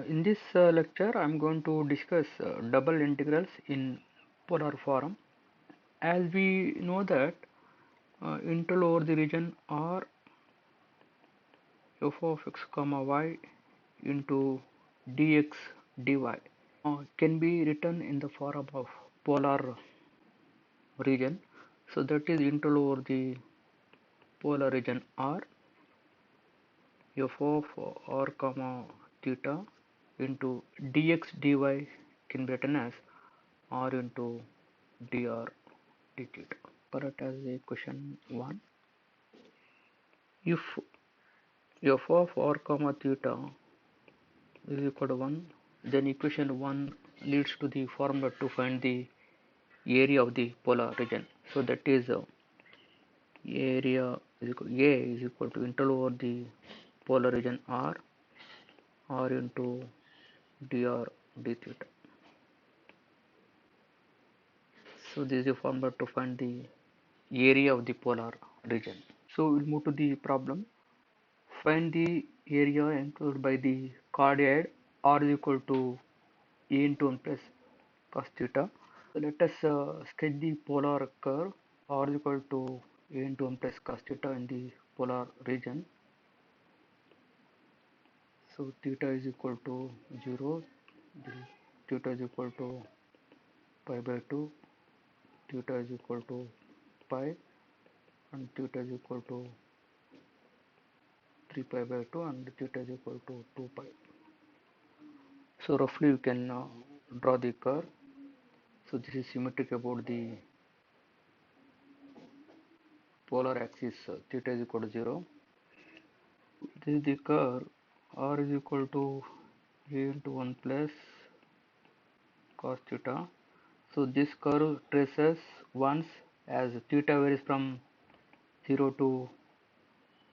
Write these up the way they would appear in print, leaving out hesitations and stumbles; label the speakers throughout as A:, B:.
A: In this lecture, I'm going to discuss double integrals in polar form. As we know that integral over the region R f of x comma y into dx dy can be written in the form of polar region. So that is integral over the polar region R f of r comma theta into dx dy can be written as r into dr d theta. Correct as a question 1. If f of r comma theta is equal to 1, then equation 1 leads to the formula to find the area of the polar region. So that is area is equal, A is equal to integral over the polar region R into dr d theta. So this is the formula to find the area of the polar region. So we'll move to the problem. Find the area enclosed by the cardioid r is equal to a into 1 plus cos theta. So let us sketch the polar curve r is equal to a into 1 plus cos theta in the polar region. So theta is equal to 0, theta is equal to pi by 2, theta is equal to pi, and theta is equal to 3 pi by 2, and theta is equal to 2 pi. So roughly you can draw the curve. So this is symmetric about the polar axis, theta is equal to 0. This is the curve r is equal to a into 1 plus cos theta. So this curve traces once as theta varies from 0 to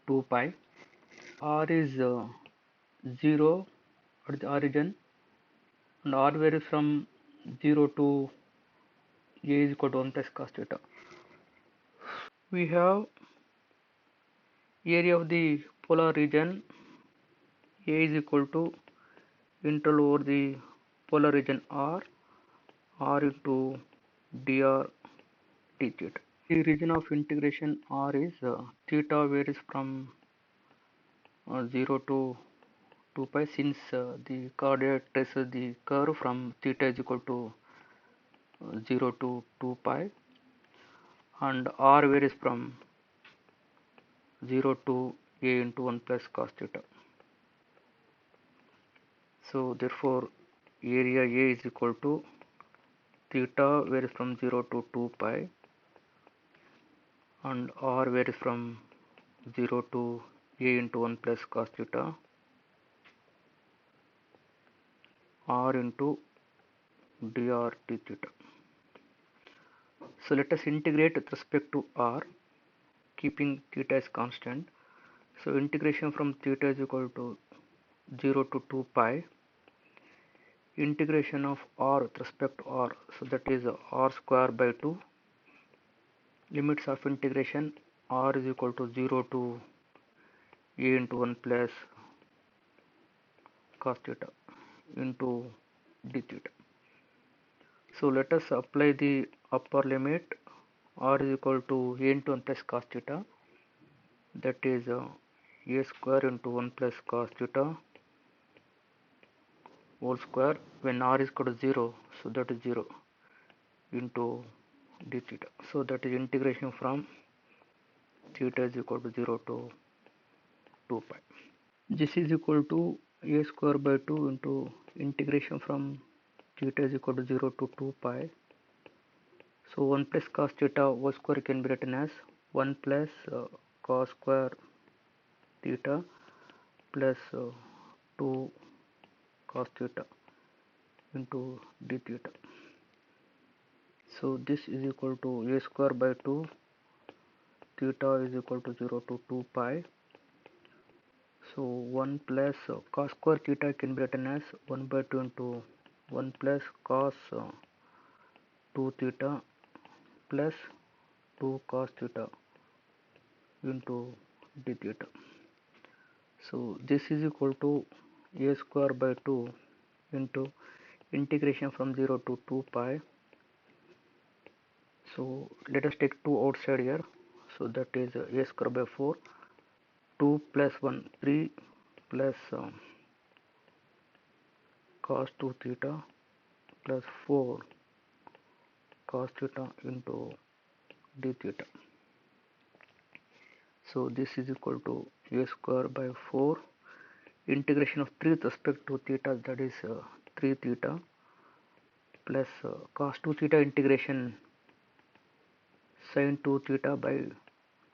A: 2 pi. R is 0 at the origin, and r varies from 0 to a is equal to 1 plus cos theta. We have area of the polar region. A is equal to integral over the polar region R into dr d theta. The region of integration R is theta varies from 0 to 2 pi, since the coordinate traces the curve from theta is equal to 0 to 2 pi, and R varies from 0 to a into 1 plus cos theta. So therefore area A is equal to theta varies from 0 to 2 pi, and R varies from 0 to a into 1 plus cos theta, r into dr d theta. So let us integrate with respect to r, keeping theta as constant. So integration from theta is equal to 0 to 2 pi, integration of r with respect to r, so that is r square by 2, limits of integration r is equal to 0 to a into 1 plus cos theta into d theta. So let us apply the upper limit. R is equal to a into 1 plus cos theta, that is a square into 1 plus cos theta whole square, when r is equal to 0, so that is 0 into d theta. So that is integration from theta is equal to 0 to 2 pi. This is equal to a square by 2 into integration from theta is equal to 0 to 2 pi. So 1 plus cos theta whole square can be written as 1 plus cos square theta plus 2 cos theta into d theta. So this is equal to a square by 2, theta is equal to 0 to 2 pi. So 1 plus cos square theta can be written as 1 by 2 into 1 plus cos 2 theta plus 2 cos theta into d theta. So this is equal to a square by 2 into integration from 0 to 2 pi. So let us take 2 outside here, so that is a square by 4, 2 plus 1 3 plus cos 2 theta plus 4 cos theta into d theta. So this is equal to a square by 4 integration of 3 with respect to theta, that is 3 theta plus cos 2 theta integration sin 2 theta by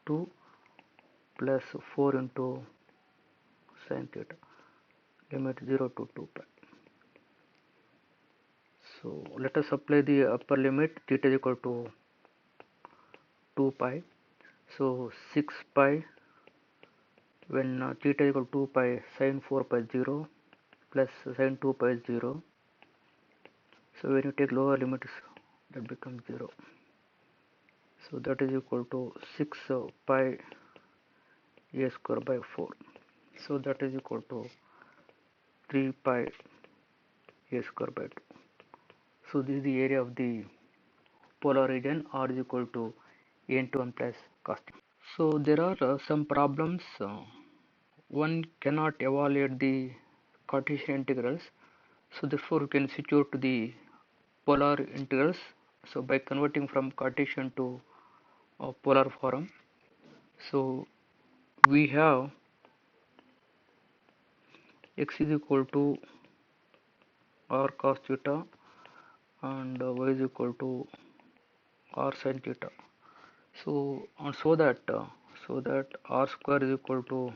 A: 2 plus 4 into sin theta, limit 0 to 2 pi. So let us apply the upper limit, theta is equal to 2 pi. So 6 pi when theta is equal to 2 pi, sin 4 pi 0 plus sin 2 pi is 0. So when you take lower limits, that becomes 0. So that is equal to 6 pi a square by 4. So that is equal to 3 pi a square by 2. So this is the area of the polar region, r is equal to a into 1 plus cos theta. So there are some problems. One cannot evaluate the Cartesian integrals. So therefore we can switch over to the polar integrals. So by converting from Cartesian to polar form, so we have x is equal to r cos theta and y is equal to r sin theta. So that r square is equal to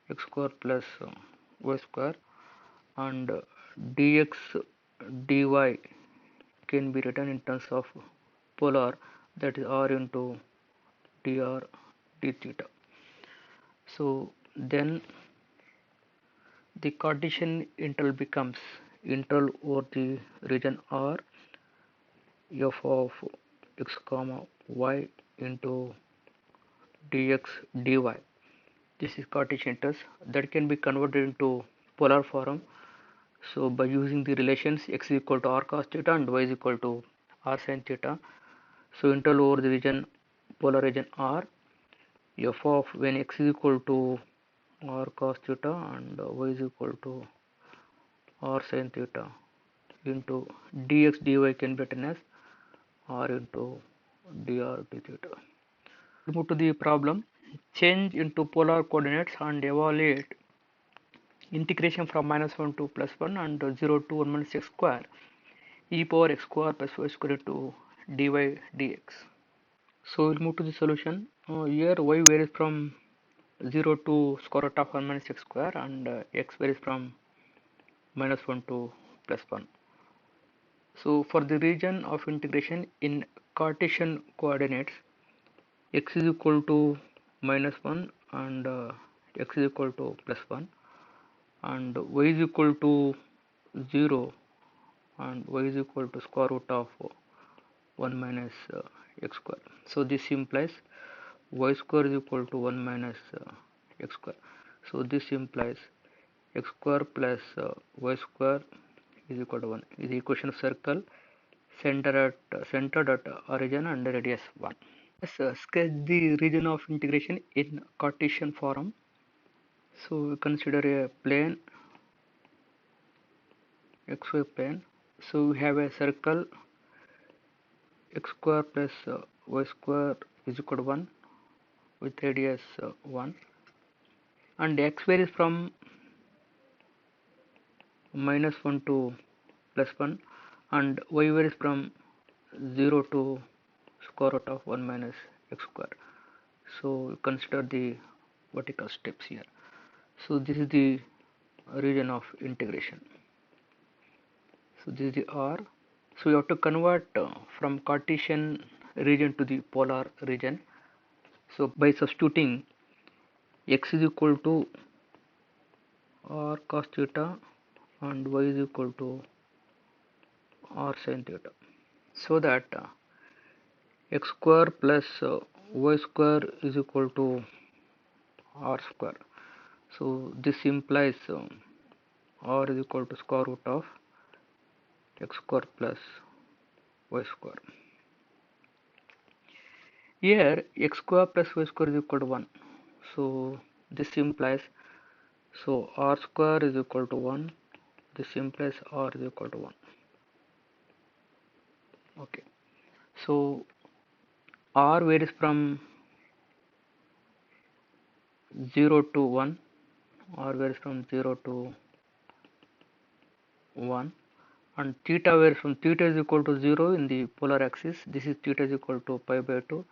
A: x square plus y square, and dx dy can be written in terms of polar, that is r into dr d theta. So then the Cartesian integral becomes integral over the region R f of x comma y into dx dy. This is Cartesian integrals that can be converted into polar form. So by using the relations x is equal to r cos theta and y is equal to r sin theta, so integral over the region polar region R f of when x is equal to r cos theta and y is equal to r sin theta into dx dy can be written as r into dr d theta. Move to the problem. Change into polar coordinates and evaluate integration from -1 to +1 and 0 to 1 minus x square e power x square plus y square into dy dx. So we'll move to the solution. Here y varies from 0 to square root of 1 minus x square and x varies from -1 to +1. So for the region of integration in Cartesian coordinates, x is equal to -1 and x is equal to +1, and y is equal to 0 and y is equal to square root of 1 minus x square. So this implies y square is equal to 1 minus x square. So this implies x square plus y square is equal to 1 is the equation of circle centered at origin and radius 1. Let's sketch the region of integration in Cartesian form. So we consider a plane, xy plane. So we have a circle x square plus y square is equal to 1 with radius 1, and x varies from -1 to +1 and y varies from 0 to square root of 1 minus x square. So consider the vertical steps here. So this is the region of integration. So this is the R. So we have to convert from Cartesian region to the polar region. So by substituting x is equal to r cos theta and y is equal to r sin theta, so that x square plus y square is equal to r square. So this implies r is equal to square root of x square plus y square. Here x square plus y square is equal to 1. So this implies, so r square is equal to 1. This implies r is equal to 1. Okay. So r varies from 0 to 1. R varies from 0 to 1. And theta varies from theta is equal to 0 in the polar axis. This is theta is equal to pi by 2.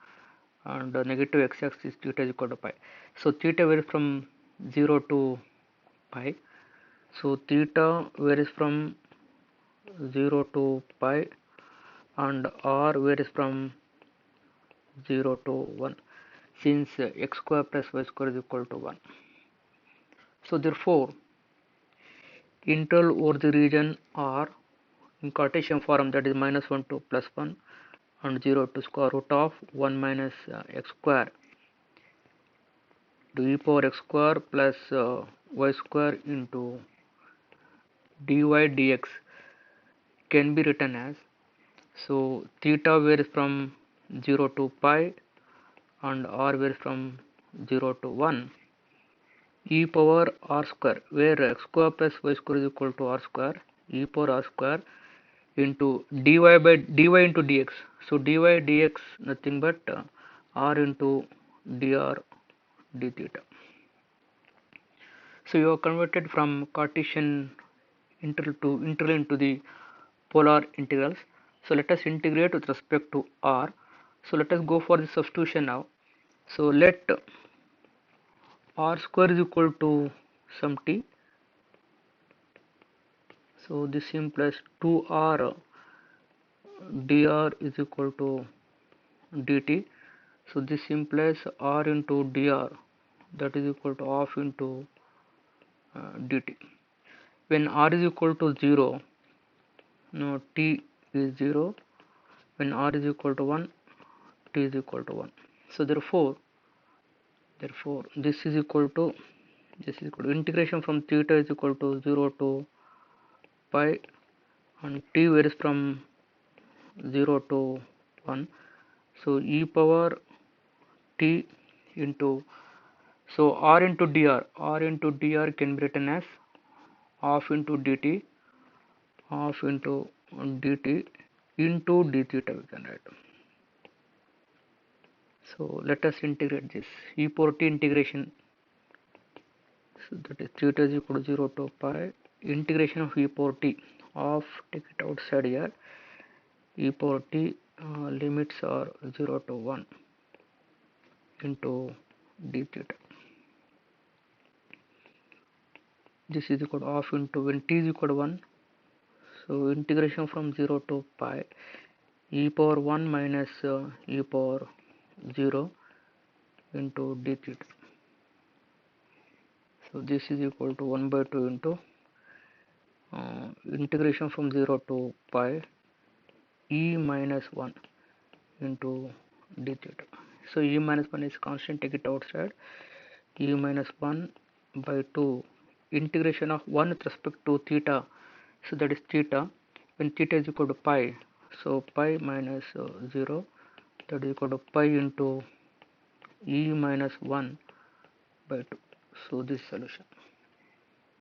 A: And the negative x-axis theta is equal to pi. So theta varies from 0 to pi. So theta varies from 0 to pi, and r varies from 0 to 1, since x square plus y square is equal to 1. So therefore integral over the region R in Cartesian form, that is -1 to +1 and 0 to square root of 1 minus x square to e power x square plus y square into dy dx can be written as, so theta varies from 0 to pi and r varies from 0 to 1, e power r square, where x square plus y square is equal to r square, e power r square into dy into dx. So dy dx nothing but r into dr d theta. So you are converted from Cartesian integral into the polar integrals. So let us integrate with respect to r. So let us go for the substitution now. So let r square is equal to some t. So this implies 2r dr is equal to dt. So this implies r into dr, that is equal to half into dt. When r is equal to 0, no, t is 0. When r is equal to 1, t is equal to 1. So therefore this is equal to integration from theta is equal to 0 to pi, and t varies from 0 to 1. So e power t into, so r into dr can be written as half into dt into d theta we can write. So let us integrate this e power t integration. So that is theta is equal to 0 to pi, integration of e power t of, take it outside here, e power t limits are 0 to 1 into d theta. This is equal to half into, when t is equal to 1, so integration from 0 to pi e power 1 minus e power 0 into d theta. So this is equal to 1 by 2 into integration from 0 to pi e minus 1 into d theta. So e minus 1 is constant, take it outside. E minus 1 by 2 integration of 1 with respect to theta, so that is theta, when theta is equal to pi, so pi minus 0, that is equal to pi into e minus 1 by 2. So this solution.